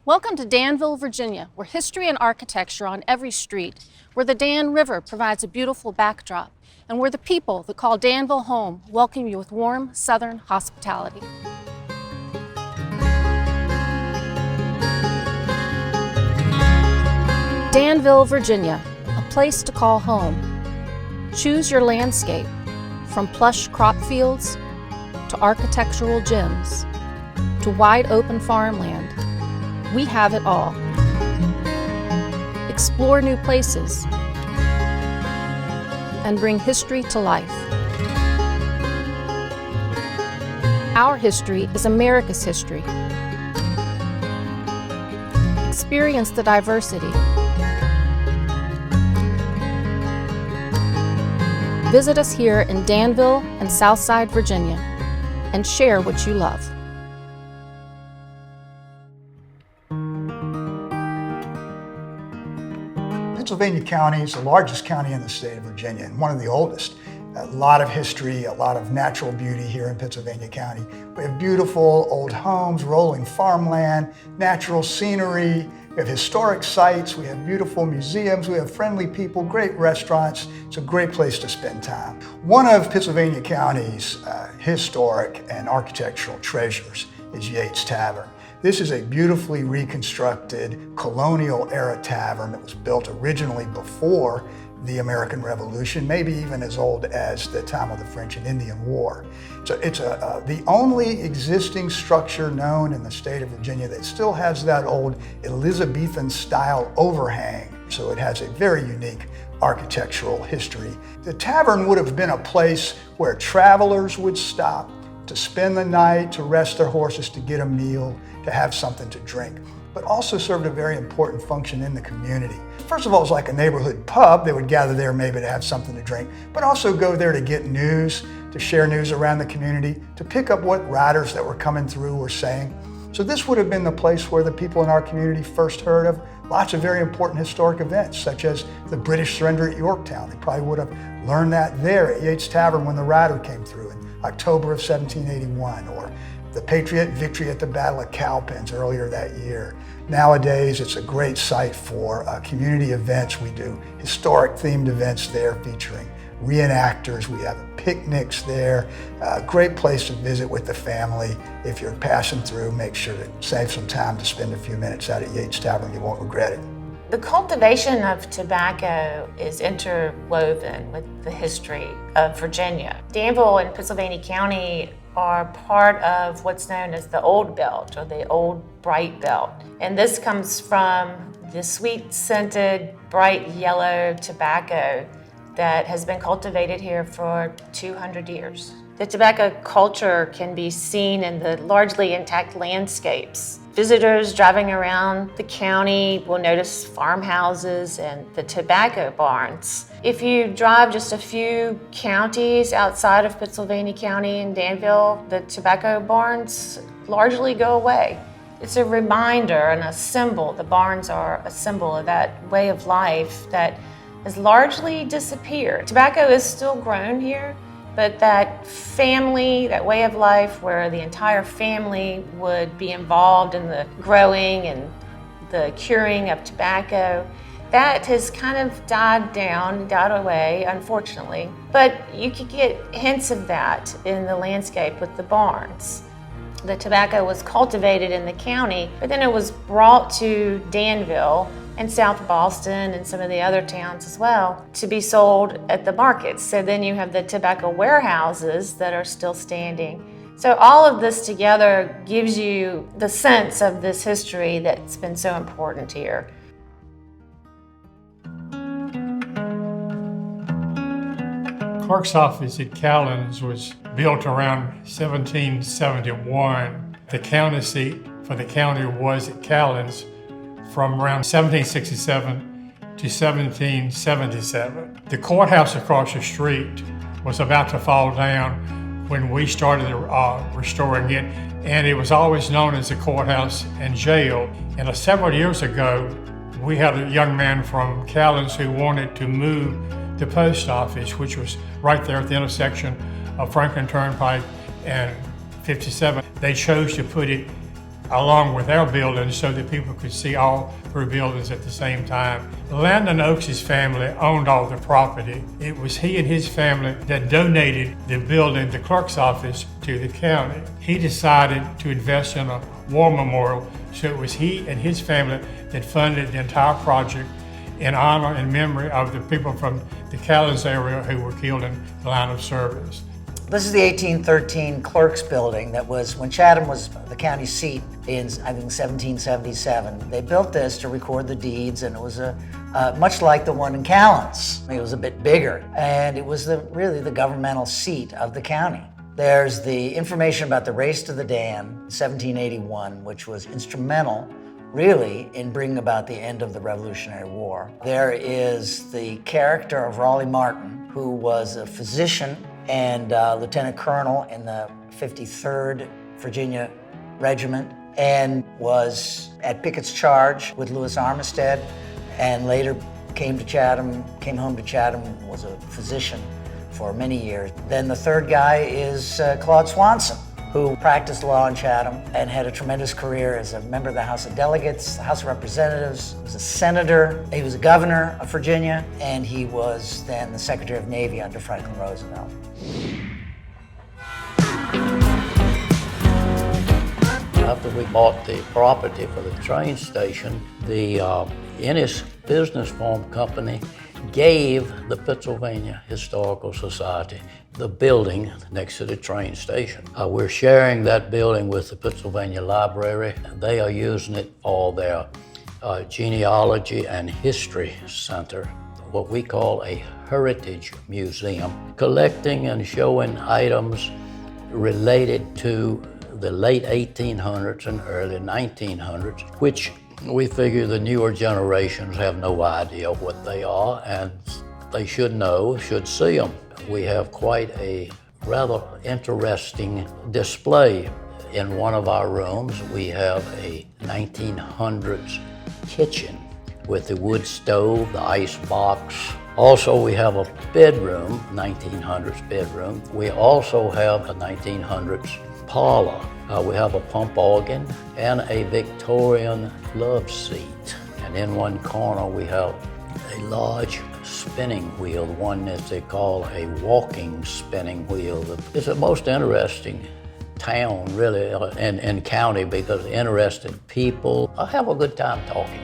Welcome to Danville, Virginia, where history and architecture on every street, where the Dan River provides a beautiful backdrop, and where the people that call Danville home welcome you with warm Southern hospitality. Danville, Virginia, a place to call home. Choose your landscape, from plush crop fields to architectural gems to wide open farmland. We have it all. Explore new places and bring history to life. Our history is America's history. Experience the diversity. Visit us here in Danville and Southside Virginia and share what you love. Pittsylvania County is the largest county in the state of Virginia and one of the oldest. A lot of history, a lot of natural beauty here in Pittsylvania County. We have beautiful old homes, rolling farmland, natural scenery. We have historic sites, we have beautiful museums, we have friendly people, great restaurants. It's a great place to spend time. One of Pittsylvania County's historic and architectural treasures is Yates Tavern. This is a beautifully reconstructed colonial era tavern that was built originally before the American Revolution, maybe even as old as the time of the French and Indian War. So it's the only existing structure known in the state of Virginia that still has that old Elizabethan style overhang. So it has a very unique architectural history. The tavern would have been a place where travelers would stop to spend the night, to rest their horses, to get a meal, to have something to drink, but also served a very important function in the community. First of all, it was like a neighborhood pub. They would gather there maybe to have something to drink, but also go there to get news, to share news around the community, to pick up what riders that were coming through were saying. So this would have been the place where the people in our community first heard of lots of very important historic events, such as the British surrender at Yorktown. They probably would have learned that there at Yates Tavern when the rider came through in October of 1781, or the Patriot victory at the Battle of Cowpens earlier that year. Nowadays, it's a great site for community events. We do historic themed events there featuring reenactors. We have picnics there. Great place to visit with the family. If you're passing through, make sure to save some time to spend a few minutes out at Yates Tavern. You won't regret it. The cultivation of tobacco is interwoven with the history of Virginia. Danville and Pittsylvania County are part of what's known as the Old Belt, or the Old Bright Belt. And this comes from the sweet-scented, bright yellow tobacco that has been cultivated here for 200 years. The tobacco culture can be seen in the largely intact landscapes. Visitors driving around the county will notice farmhouses and the tobacco barns. If you drive just a few counties outside of Pittsylvania County and Danville, the tobacco barns largely go away. It's a reminder and a symbol. The barns are a symbol of that way of life that has largely disappeared. Tobacco is still grown here, but that family, that way of life where the entire family would be involved in the growing and the curing of tobacco, that has kind of died away, unfortunately. But you could get hints of that in the landscape with the barns. The tobacco was cultivated in the county, but then it was brought to Danville and South Boston and some of the other towns as well to be sold at the markets. So then you have the tobacco warehouses that are still standing. So all of this together gives you the sense of this history that's been so important here. Clerk's office at Callens was built around 1771. The county seat for the county was at Callens from around 1767 to 1777. The courthouse across the street was about to fall down when we started restoring it, and it was always known as the courthouse and jail. And several years ago, we had a young man from Callens who wanted to move the post office, which was right there at the intersection of Franklin Turnpike and 57. They chose to put it along with our buildings so that people could see all three buildings at the same time. Landon Oaks' family owned all the property. It was he and his family that donated the building, the clerk's office, to the county. He decided to invest in a war memorial, so it was he and his family that funded the entire project in honor and memory of the people from the Callens area who were killed in the line of service. This is the 1813 Clerk's Building that was, when Chatham was the county seat in, I think, 1777. They built this to record the deeds, and it was much like the one in Callens. It was a bit bigger, and it was really the governmental seat of the county. There's the information about the race to the dam, 1781, which was instrumental, really, in bringing about the end of the Revolutionary War. There is the character of Raleigh Martin, who was a physician and lieutenant colonel in the 53rd Virginia Regiment, and was at Pickett's charge with Louis Armistead, and later came home to Chatham, was a physician for many years. Then the third guy is Claude Swanson, who practiced law in Chatham and had a tremendous career as a member of the House of Delegates, the House of Representatives, was a senator, he was a governor of Virginia, and he was then the Secretary of Navy under Franklin Roosevelt. After we bought the property for the train station, the Ennis Business Farm Company gave the Pittsylvania Historical Society the building next to the train station. We're sharing that building with the Pittsylvania Library. They are using it for their genealogy and history center, what we call a heritage museum, collecting and showing items related to the late 1800s and early 1900s, which we figure the newer generations have no idea what they are, and they should know, should see them. We have quite a rather interesting display. In one of our rooms, we have a 1900s kitchen with the wood stove, the ice box. Also, we have a bedroom, 1900s bedroom. We also have a 1900s parlor. We have a pump organ and a Victorian love seat. And in one corner, we have a large spinning wheel, one that they call a walking spinning wheel. It's the most interesting town, really, in county, because interested people. I have a good time talking.